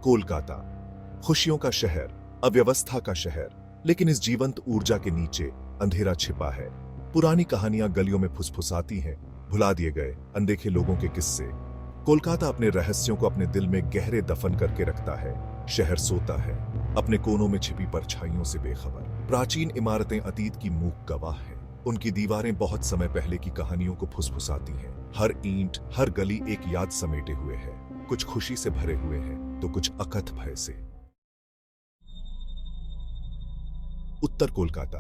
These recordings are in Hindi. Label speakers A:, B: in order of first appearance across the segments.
A: कोलकाता, खुशियों का शहर, अव्यवस्था का शहर, लेकिन इस जीवंत ऊर्जा के नीचे अंधेरा छिपा है। पुरानी कहानियां गलियों में फुसफुसाती हैं, भुला दिए गए अनदेखे लोगों के किस्से। कोलकाता अपने रहस्यों को अपने दिल में गहरे दफन करके रखता है। शहर सोता है, अपने कोनों में छिपी परछाइयों से बेखबर। प्राचीन इमारतें अतीत की मूक गवाह हैं। उनकी दीवारें बहुत समय पहले की कहानियों को फुसफुसाती हैं। हर ईंट, हर गली एक याद समेटे हुए है। कुछ खुशी से भरे हुए हैं तो कुछ अकथ भय से। उत्तर कोलकाता,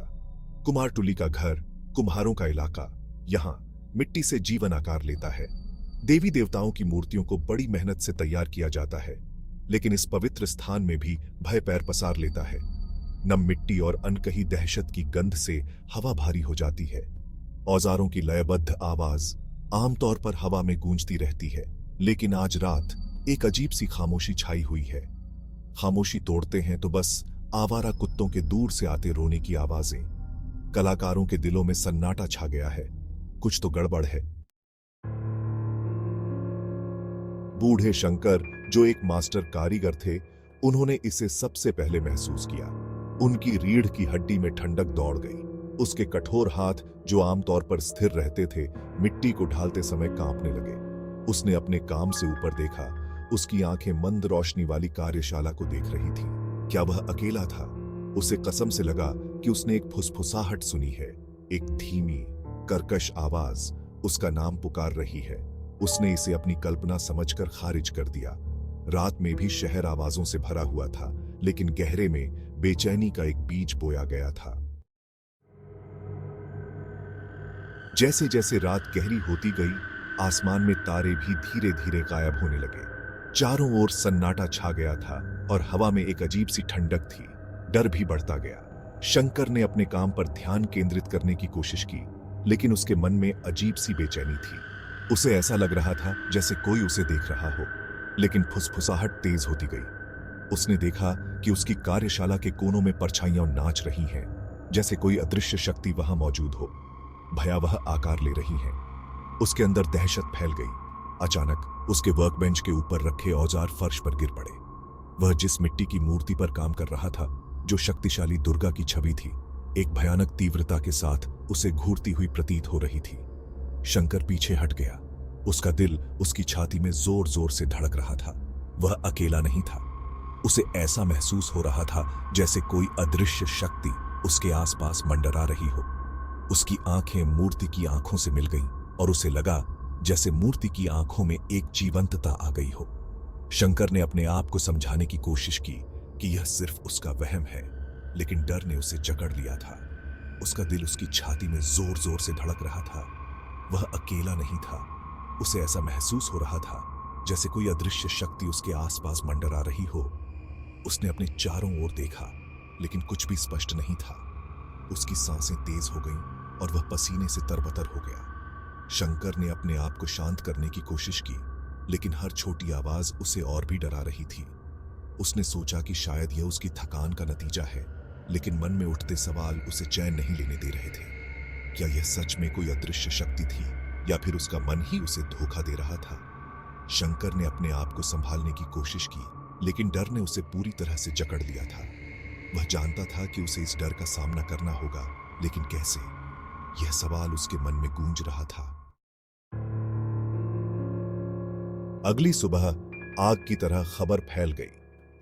A: कुमारटुली का घर, कुम्हारों का इलाका। यहां मिट्टी से जीवन आकार लेता है। देवी देवताओं की मूर्तियों को बड़ी मेहनत से तैयार किया जाता है, लेकिन इस पवित्र स्थान में भी भय पैर पसार लेता है। नम मिट्टी और अनकही दहशत की गंध से हवा भारी हो जाती है। औजारों की लयबद्ध आवाज आमतौर पर हवा में गूंजती रहती है, लेकिन आज रात एक अजीब सी खामोशी छाई हुई है। खामोशी तोड़ते हैं तो बस आवारा कुत्तों के दूर से आते रोने की आवाजें। कलाकारों के दिलों में सन्नाटा छा गया है। कुछ तो गड़बड़ है। बूढ़े शंकर, जो एक मास्टर कारीगर थे, उन्होंने इसे सबसे पहले महसूस किया। उनकी रीढ़ की हड्डी में ठंडक दौड़ गई। उसके कठोर हाथ, जो आमतौर पर स्थिर रहते थे, मिट्टी को ढालते समय कांपने लगे। उसने अपने काम से ऊपर देखा। उसकी आंखें मंद रोशनी वाली कार्यशाला को देख रही थी। क्या वह अकेला था? उसे कसम से लगा कि उसने एक फुसफुसाहट सुनी है। एक धीमी, कर्कश आवाज उसका नाम पुकार रही है। उसने इसे अपनी कल्पना समझकर खारिज कर दिया। रात में भी शहर आवाजों से भरा हुआ था, लेकिन गहरे में बेचैनी का एक बीज बोया गया था। जैसे जैसे रात गहरी होती गई, आसमान में तारे भी धीरे धीरे गायब होने लगे। चारों ओर सन्नाटा छा गया था और हवा में एक अजीब सी ठंडक थी। डर भी बढ़ता गया। शंकर ने अपने काम पर ध्यान केंद्रित करने की कोशिश की, लेकिन उसके मन में अजीब सी बेचैनी थी। उसे ऐसा लग रहा था जैसे कोई उसे देख रहा हो, लेकिन फुसफुसाहट तेज होती गई। उसने देखा कि उसकी कार्यशाला के कोनों में परछाइयां नाच रही हैं, जैसे कोई अदृश्य शक्ति वहां मौजूद हो। भयावह आकार ले रही हैं। उसके अंदर दहशत फैल गई। अचानक उसके वर्कबेंच के ऊपर रखे औजार फर्श पर गिर पड़े। वह जिस मिट्टी की मूर्ति पर काम कर रहा था, जो शक्तिशाली दुर्गा की छवि थी, एक भयानक तीव्रता के साथ उसे घूरती हुई प्रतीत हो रही थी। शंकर पीछे हट गया। उसका दिल उसकी छाती में जोर जोर से धड़क रहा था। वह अकेला नहीं था। उसे ऐसा महसूस हो रहा था जैसे कोई अदृश्य शक्ति उसके आसपास मंडरा रही हो। उसकी आंखें मूर्ति की आंखों से मिल गईं और उसे लगा जैसे मूर्ति की आंखों में एक जीवंतता आ गई हो। शंकर ने अपने आप को समझाने की कोशिश की कि यह सिर्फ उसका वहम है, लेकिन डर ने उसे जकड़ लिया था। उसका दिल उसकी छाती में जोर जोर से धड़क रहा था। वह अकेला नहीं था। उसे ऐसा महसूस हो रहा था जैसे कोई अदृश्य शक्ति उसके आसपास मंडरा रही हो। उसने अपने चारों ओर देखा, लेकिन कुछ भी स्पष्ट नहीं था। उसकी सांसें तेज हो गईं और वह पसीने से तरबतर हो गया। शंकर ने अपने आप को शांत करने की कोशिश की, लेकिन हर छोटी आवाज उसे और भी डरा रही थी। उसने सोचा कि शायद यह उसकी थकान का नतीजा है, लेकिन मन में उठते सवाल उसे चैन नहीं लेने दे रहे थे। क्या यह सच में कोई अदृश्य शक्ति थी, या फिर उसका मन ही उसे धोखा दे रहा था? शंकर ने अपने आप को संभालने की कोशिश की, लेकिन डर ने उसे पूरी तरह से जकड़ लिया था। वह जानता था कि उसे इस डर का सामना करना होगा, लेकिन कैसे? यह सवाल उसके मन में गूंज रहा था। अगली सुबह आग की तरह खबर फैल गई।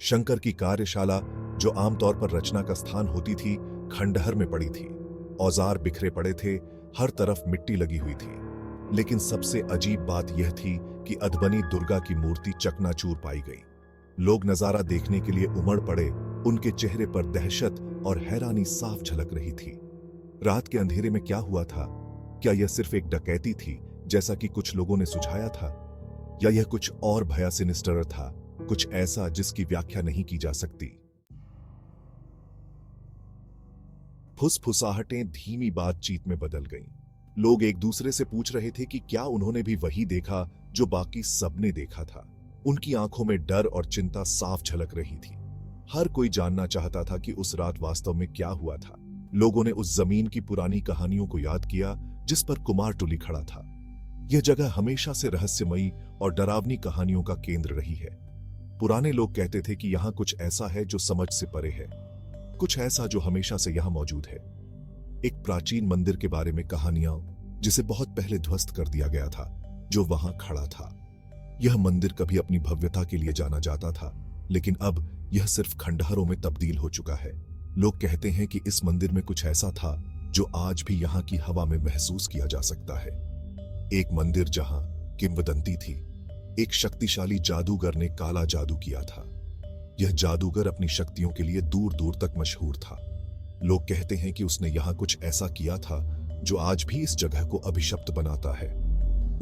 A: शंकर की कार्यशाला, जो आमतौर पर रचना का स्थान होती थी, खंडहर में पड़ी थी। औजार बिखरे पड़े थे, हर तरफ मिट्टी लगी हुई थी। लेकिन सबसे अजीब बात यह थी कि अधबनी दुर्गा की मूर्ति चकनाचूर पाई गई। लोग नजारा देखने के लिए उमड़ पड़े। उनके चेहरे पर दहशत और हैरानी साफ झलक रही थी। रात के अंधेरे में क्या हुआ था? क्या यह सिर्फ एक डकैती थी, जैसा कि कुछ लोगों ने सुझाया था, या यह कुछ और भया सिनिस्टर था, कुछ ऐसा जिसकी व्याख्या नहीं की जा सकती? फुसफुसाहटें धीमी बातचीत में बदल गईं। लोग एक दूसरे से पूछ रहे थे कि क्या उन्होंने भी वही देखा जो बाकी सबने देखा था। उनकी आंखों में डर और चिंता साफ झलक रही थी। हर कोई जानना चाहता था कि उस रात वास्तव में क्या हुआ था। लोगों ने उस जमीन की पुरानी कहानियों को याद किया जिस पर कुमारटुली खड़ा था। यह जगह हमेशा से रहस्यमयी और डरावनी कहानियों का केंद्र रही है। पुराने लोग कहते थे कि यहाँ कुछ ऐसा है जो समझ से परे है, कुछ ऐसा जो हमेशा से यहाँ मौजूद है। एक प्राचीन मंदिर के बारे में कहानियां, जिसे बहुत पहले ध्वस्त कर दिया गया था, जो वहां खड़ा था। यह मंदिर कभी अपनी भव्यता के लिए जाना जाता था, लेकिन अब यह सिर्फ खंडहरों में तब्दील हो चुका है। लोग कहते हैं कि इस मंदिर में कुछ ऐसा था जो आज भी यहाँ की हवा में महसूस किया जा सकता है। एक मंदिर जहां किंवदंती थी, एक शक्तिशाली जादूगर ने काला जादू किया था। यह जादूगर अपनी शक्तियों के लिए दूर दूर तक मशहूर था। लोग कहते हैं कि उसने यहां कुछ ऐसा किया था जो आज भी इस जगह को अभिशप्त बनाता है।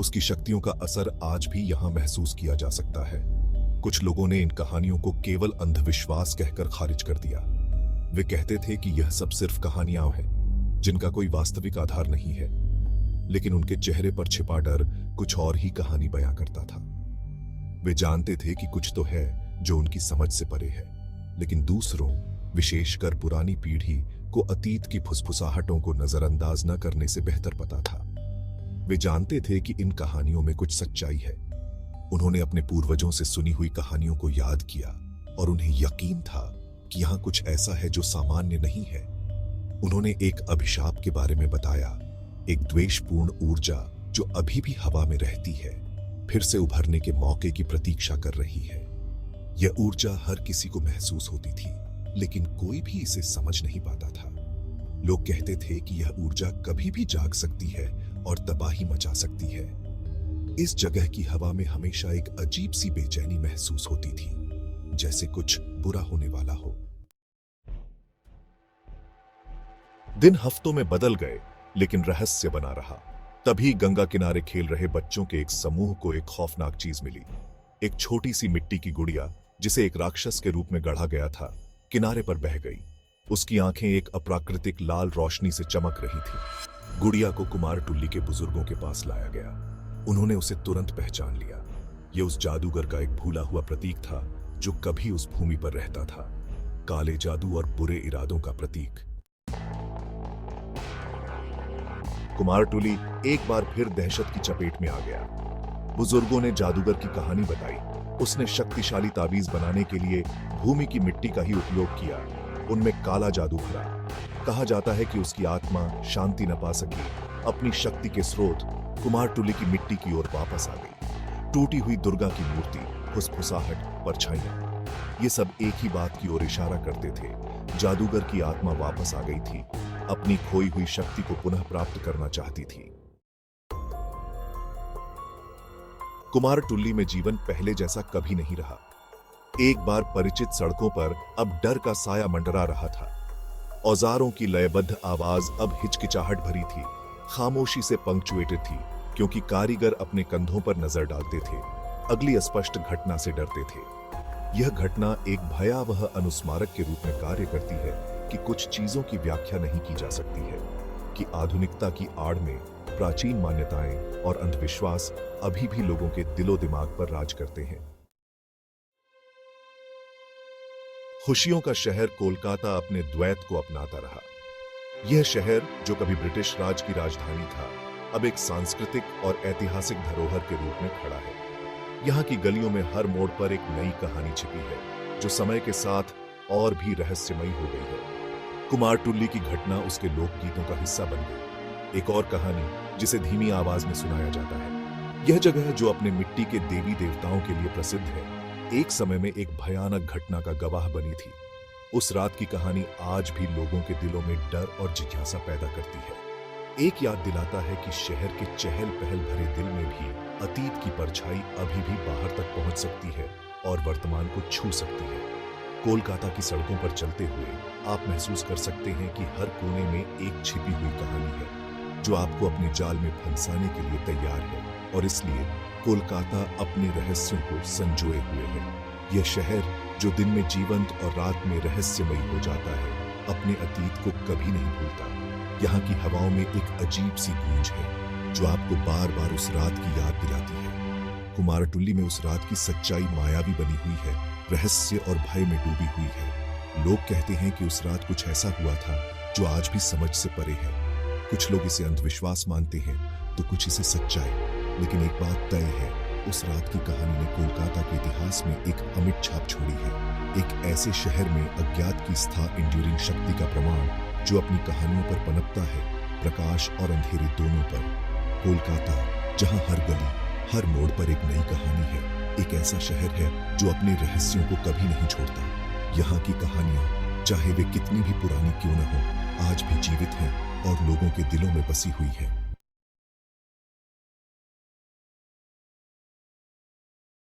A: उसकी शक्तियों का असर आज भी यहां महसूस किया जा सकता है। कुछ लोगों ने इन कहानियों को केवल अंधविश्वास कहकर खारिज कर दिया। वे कहते थे कि यह सब सिर्फ कहानियां हैं, जिनका कोई वास्तविक आधार नहीं है। लेकिन उनके चेहरे पर छिपा डर कुछ और ही कहानी बयां करता था। वे जानते थे कि कुछ तो है जो उनकी समझ से परे है, लेकिन दूसरों, विशेषकर पुरानी पीढ़ी को अतीत की फुसफुसाहटों को नजरअंदाज न करने से बेहतर पता था। वे जानते थे कि इन कहानियों में कुछ सच्चाई है। उन्होंने अपने पूर्वजों से सुनी हुई कहानियों को याद किया और उन्हें यकीन था कि यहां कुछ ऐसा है जो सामान्य नहीं है। उन्होंने एक अभिशाप के बारे में बताया, एक द्वेषपूर्ण ऊर्जा जो अभी भी हवा में रहती है, फिर से उभरने के मौके की प्रतीक्षा कर रही है। यह ऊर्जा हर किसी को महसूस होती थी, लेकिन कोई भी इसे समझ नहीं पाता था। लोग कहते थे कि यह ऊर्जा कभी भी जाग सकती है और तबाही मचा सकती है। इस जगह की हवा में हमेशा एक अजीब सी बेचैनी महसूस होती थी, जैसे कुछ बुरा होने वाला हो। दिन हफ्तों में बदल गए, लेकिन रहस्य बना रहा। तभी गंगा किनारे खेल रहे बच्चों के एक समूह को एक खौफनाक चीज मिली। एक छोटी सी मिट्टी की गुड़िया, जिसे एक राक्षस के रूप में गढ़ा गया था, किनारे पर बह गई। उसकी आंखें एक अप्राकृतिक लाल रोशनी से चमक रही थी। गुड़िया को कुमार टुल्ली के बुजुर्गों के पास लाया गया। उन्होंने उसे तुरंत पहचान लिया। यह उस जादूगर का एक भूला हुआ प्रतीक था जो कभी उस भूमि पर रहता था, काले जादू और बुरे इरादों का प्रतीक। कुमार टुल्ली एक बार फिर दहशत की चपेट में आ गया। बुजुर्गों ने जादूगर की कहानी बताई। उसने शक्तिशाली ताबीज बनाने के लिए भूमि की मिट्टी का ही उपयोग किया। उनमें काला जादू भरा। कहा जाता है कि उसकी आत्मा शांति न पा सकी। अपनी शक्ति के स्रोत कुमार टुल्ली की मिट्टी की ओर वापस आ गई। टूटी हुई दुर्गा की मूर्ति, फुसफुसाहट, परछाइयां, ये सब एक ही बात की ओर इशारा करते थे। जादूगर की आत्मा वापस आ गई थी, अपनी खोई हुई शक्ति को पुनः प्राप्त करना चाहती थी। कुमार टुल्ली में जीवन पहले जैसा कभी नहीं रहा। एक बार परिचित सड़कों पर अब डर का साया मंडरा रहा था। औजारों की लयबद्ध आवाज अब हिचकिचाहट भरी थी, खामोशी से पंक्चुएटेड थी, क्योंकि कारीगर अपने कंधों पर नजर डालते थे, अगली अस्पष्ट घटना से डरते थे। यह घटना एक भयावह अनुस्मारक के रूप में कार्य करती है कि कुछ चीजों की व्याख्या नहीं की जा सकती है, कि आधुनिकता की आड़ में प्राचीन मान्यताएं और अंधविश्वास अभी भी लोगों के दिलो दिमाग पर राज करते हैं। खुशियों का शहर कोलकाता अपने द्वैत को अपनाता रहा। यह शहर, जो कभी ब्रिटिश राज की राजधानी था, अब एक सांस्कृतिक और ऐतिहासिक धरोहर के रूप में खड़ा है। यहाँ की गलियों में हर मोड़ पर एक नई कहानी छिपी है, जो समय के साथ और भी रहस्यमयी हो गई है। कुमार टुल्ली की घटना उसके लोकगीतों का हिस्सा बन गई। एक और कहानी जिसे धीमी आवाज में सुनाया जाता है। यह जगह, जो अपने मिट्टी के देवी देवताओं के लिए प्रसिद्ध है, एक समय में एक भयानक घटना का गवाह बनी थी। उस रात की कहानी आज भी लोगों के दिलों में डर और जिज्ञासा पैदा करती है। एक याद दिलाता है कि शहर के चहल पहल भरे दिल में भी अतीत की परछाई अभी भी बाहर तक पहुंच सकती है और वर्तमान को छू सकती है। कोलकाता की सड़कों पर चलते हुए आप महसूस कर सकते हैं कि हर कोने में एक छिपी हुई कहानी है, जो आपको अपने जाल में फंसाने के लिए तैयार है, और इसलिए कोलकाता अपने रहस्यों को संजोए हुए है। यह शहर, जो दिन में जीवंत और रात में रहस्यमयी हो जाता है, अपने अतीत को कभी नहीं भूलता। यहाँ की हवाओं में एक अजीब सी गूंज है, जो आपको बार बार उस रात की याद दिलाती है। कुमार टुल्ली में उस रात की सच्चाई मायावी बनी हुई है, रहस्य और भय में डूबी हुई है। लोग कहते हैं कि उस रात कुछ ऐसा हुआ था जो आज भी समझ से परे है। कुछ लोग इसे अंधविश्वास मानते हैं, तो कुछ इसे सच्चाई। लेकिन एक बात तय है उस रात की कहानी ने कोलकाता के इतिहास में एक अमिट छाप छोड़ी है। एक ऐसे शहर में अज्ञात की स्था इंड्यूरिंग शक्ति का प्रमाण जो अपनी कहानियों पर पनपता है, प्रकाश और अंधेरे दोनों पर। कोलकाता, जहां हर गली, हर मोड़ पर एक नई कहानी है, एक ऐसा शहर है जो अपने रहस्यों को कभी नहीं छोड़ता। यहाँ की कहानियां, चाहे वे कितनी भी पुरानी क्यों न हो, आज भी जीवित हैं और लोगों के दिलों में बसी हुई हैं।